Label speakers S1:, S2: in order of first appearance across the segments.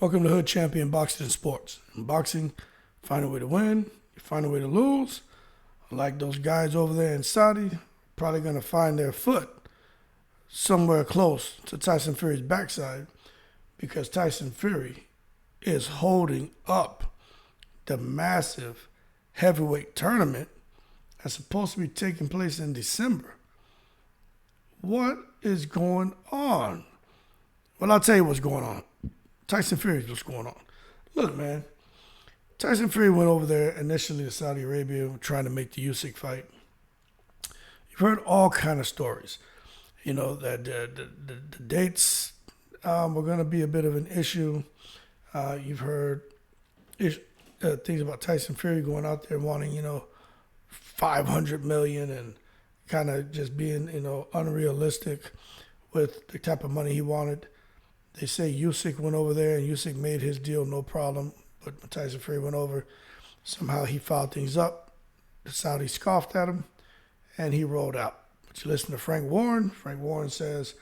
S1: Welcome to Hood Champion Boxing and Sports. In boxing, find a way to win, you find a way to lose. Like those guys over there in Saudi, probably going to find their foot somewhere close to Tyson Fury's backside because Tyson Fury is holding up the massive heavyweight tournament that's supposed to be taking place in December. What is going on? Well, I'll tell you what's going on. Tyson Fury is what's going on. Look, man, Tyson Fury went over there initially to Saudi Arabia trying to make the Usyk fight. You've heard all kind of stories. You know, that the dates were going to be a bit of an issue. You've heard things about Tyson Fury going out there wanting, $500 million and kind of just being, unrealistic with the type of money he wanted. They say Usyk went over there and Usyk made his deal no problem. But when Tyson Fury went over, somehow he fouled things up. The Saudis scoffed at him and he rolled out. But you listen to Frank Warren. Frank Warren says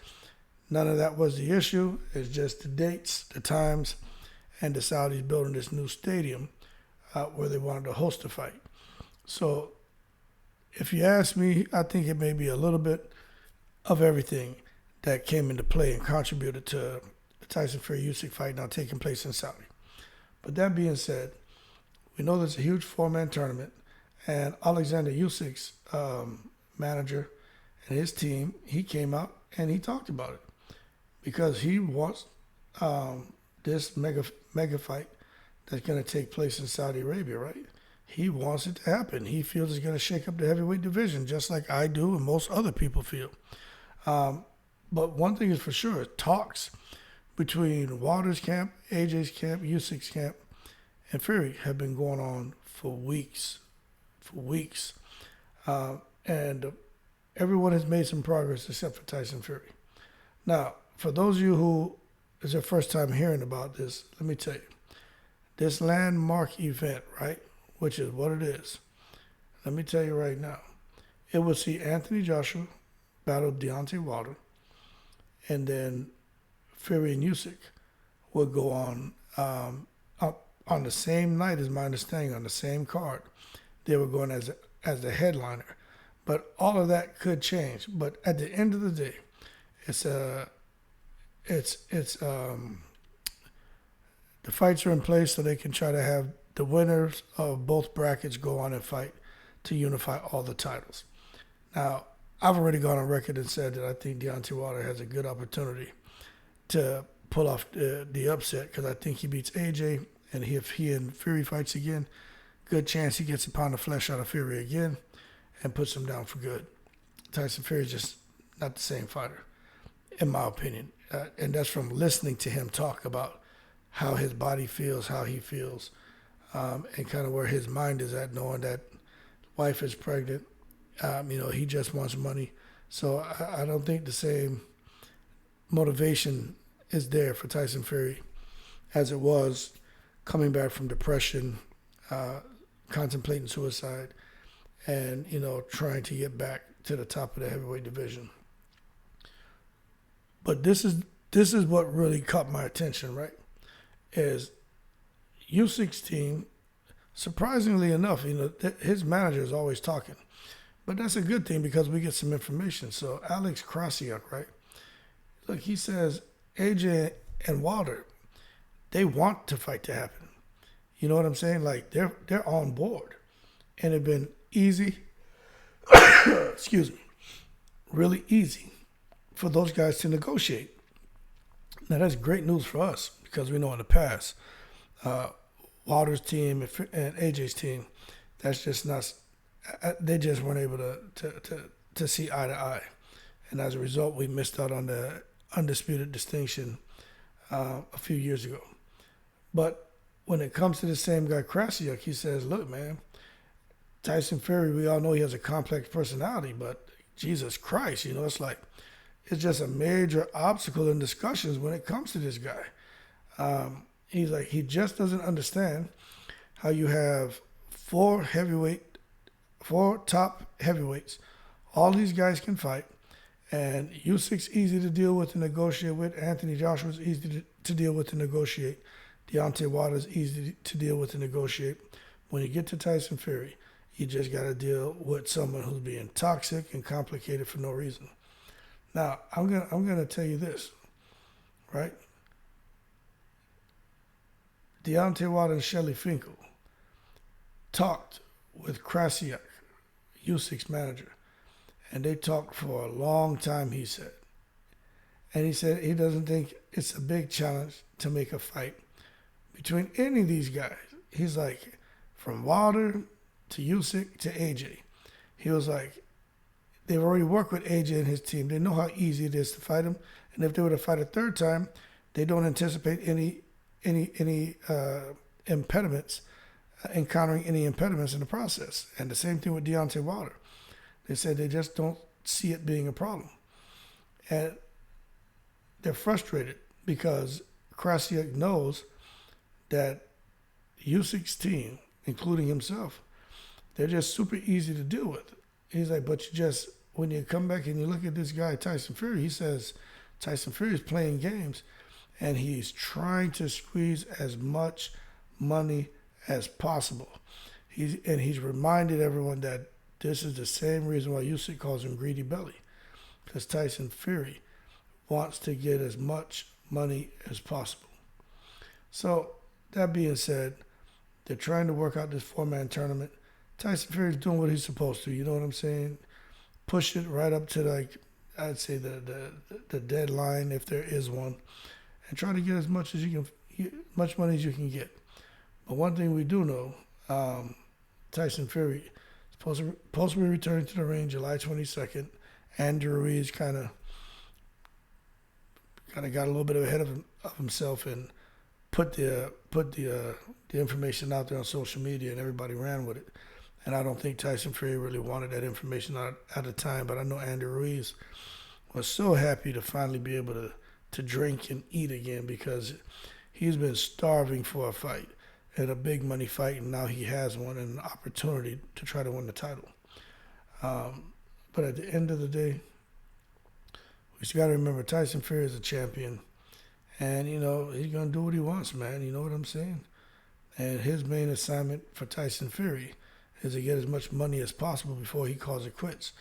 S1: none of that was the issue. It's just the dates, the times, and the Saudis building this new stadium where they wanted to host a fight. So if you ask me, I think it may be a little bit of everything that came into play and contributed to the Tyson Fury-Usyk fight now taking place in Saudi. But that being said, we know there's a huge four-man tournament, and Alexander Usyk's manager and his team, he came out and he talked about it because he wants this mega fight that's going to take place in Saudi Arabia, right? He wants it to happen. He feels it's going to shake up the heavyweight division just like I do and most other people feel. But one thing is for sure, talks between Wilder's camp, AJ's camp, Usyk's camp, and Fury have been going on for weeks. And everyone has made some progress except for Tyson Fury. Now, for those of you who is their first time hearing about this, let me tell you, this landmark event, right, which is what it is, let me tell you right now, it will see Anthony Joshua battle Deontay Wilder, and then Fury and Usyk will go on on the same night, is my understanding, on the same card. They were going as the headliner, but all of that could change. But at the end of the day, the fights are in place so they can try to have the winners of both brackets go on and fight to unify all the titles. Now, I've already gone on record and said that I think Deontay Wilder has a good opportunity to pull off the upset because I think he beats AJ, and if he and Fury fights again, good chance he gets a pound of flesh out of Fury again and puts him down for good. Tyson Fury is just not the same fighter, in my opinion. And that's from listening to him talk about how his body feels, how he feels, and kind of where his mind is at, knowing that wife is pregnant. He just wants money. So I don't think the same motivation is there for Tyson Fury as it was coming back from depression, contemplating suicide, and, trying to get back to the top of the heavyweight division. But this is what really caught my attention, right? Is Usyk's team, surprisingly enough, his manager is always talking. But that's a good thing because we get some information. So Alex Krasiuk, right? Look, he says AJ and Wilder, they want the fight to happen. You know what I'm saying? Like they're on board. And it's been easy, excuse me, really easy for those guys to negotiate. Now that's great news for us because we know in the past, Wilder's team and AJ's team, that's just not. They just weren't able to see eye to eye. And as a result, we missed out on the undisputed distinction a few years ago. But when it comes to the same guy, Krasiuk, he says, look, man, Tyson Fury, we all know he has a complex personality, but Jesus Christ, it's like it's just a major obstacle in discussions when it comes to this guy. He's like, he just doesn't understand how you have four top heavyweights. All these guys can fight. And Usyk's easy to deal with and negotiate with. Anthony Joshua's easy to deal with and negotiate. Deontay Wilder is easy to deal with and negotiate. When you get to Tyson Fury, you just got to deal with someone who's being toxic and complicated for no reason. Now, I'm gonna tell you this, right? Deontay Wilder and Shelly Finkel talked with Krasiak, Usyk's manager, and they talked for a long time, he said. And he said he doesn't think it's a big challenge to make a fight between any of these guys. He's like, from Wilder to Usyk to AJ. He was like, they've already worked with AJ and his team. They know how easy it is to fight him. And if they were to fight a third time, they don't anticipate any impediments, encountering any impediments in the process. And the same thing with Deontay Wilder. They said they just don't see it being a problem. And they're frustrated because Krasiak knows that Usyk's team, including himself, they're just super easy to deal with. He's like, but when you come back and you look at this guy, Tyson Fury, he says Tyson Fury is playing games and he's trying to squeeze as much money as possible. He's reminded everyone that this is the same reason why Usyk calls him Greedy Belly, because Tyson Fury wants to get as much money as possible. So that being said, they're trying to work out this 4-man tournament. Tyson Fury's doing what he's supposed to. You know what I'm saying? Push it right up to, like, I'd say the deadline, if there is one, and try to get as much much money as you can get. But one thing we do know, Tyson Fury is supposed to be returning to the ring July 22nd. Andrew Ruiz kind of got a little bit ahead of himself and put the information out there on social media, and everybody ran with it. And I don't think Tyson Fury really wanted that information out at the time, but I know Andrew Ruiz was so happy to finally be able to drink and eat again, because he's been starving for a fight, and a big money fight, and now he has one and an opportunity to try to win the title. But at the end of the day, we just got to remember Tyson Fury is a champion, and, you know, he's going to do what he wants, man. You know what I'm saying? And his main assignment for Tyson Fury is to get as much money as possible before he calls it quits.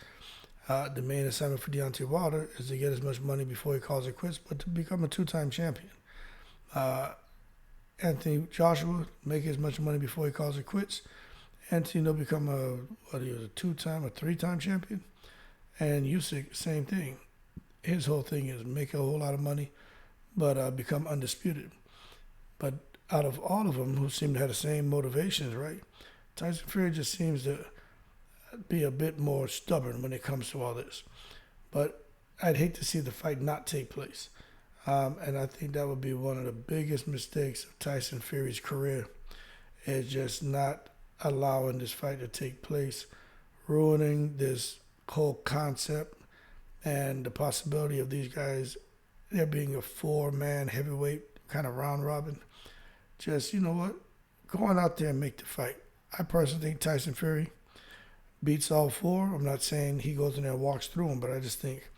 S1: The main assignment for Deontay Wilder is to get as much money before he calls it quits, but to become a 2-time champion. Anthony Joshua, make as much money before he calls it quits. Anthony will become a 2-time or 3-time champion. And Usyk, same thing. His whole thing is make a whole lot of money, but become undisputed. But out of all of them who seem to have the same motivations, right, Tyson Fury just seems to be a bit more stubborn when it comes to all this. But I'd hate to see the fight not take place. And I think that would be one of the biggest mistakes of Tyson Fury's career, is just not allowing this fight to take place, ruining this whole concept and the possibility of these guys, there being a 4-man heavyweight kind of round robin. Just, you know what, going out there and make the fight. I personally think Tyson Fury beats all 4. I'm not saying he goes in there and walks through them, but I just think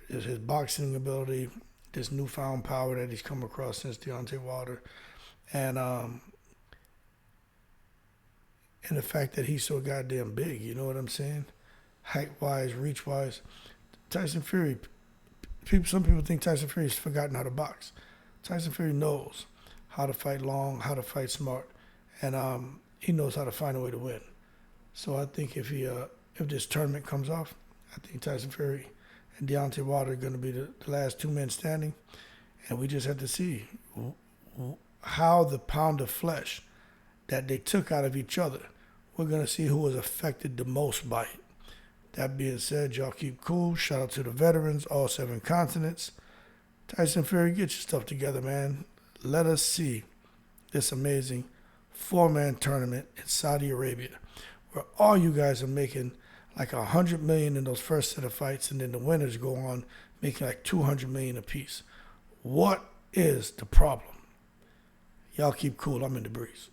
S1: his boxing ability, this newfound power that he's come across since Deontay Wilder, and the fact that he's so goddamn big, you know what I'm saying? Height-wise, reach-wise. Tyson Fury, some people think Tyson Fury's forgotten how to box. Tyson Fury knows how to fight long, how to fight smart, and he knows how to find a way to win. So I think if this tournament comes off, I think Tyson Fury and Deontay Wilder are going to be the last 2 men standing, and we just have to see how the pound of flesh that they took out of each other, we're going to see who was affected the most by it. That being said, y'all keep cool. Shout out to the veterans, all 7 continents. Tyson Fury, get your stuff together, man. Let us see this amazing 4-man tournament in Saudi Arabia, where all you guys are making like $100 million in those first set of fights, and then the winners go on making like $200 million apiece. What is the problem? Y'all keep cool. I'm in the breeze.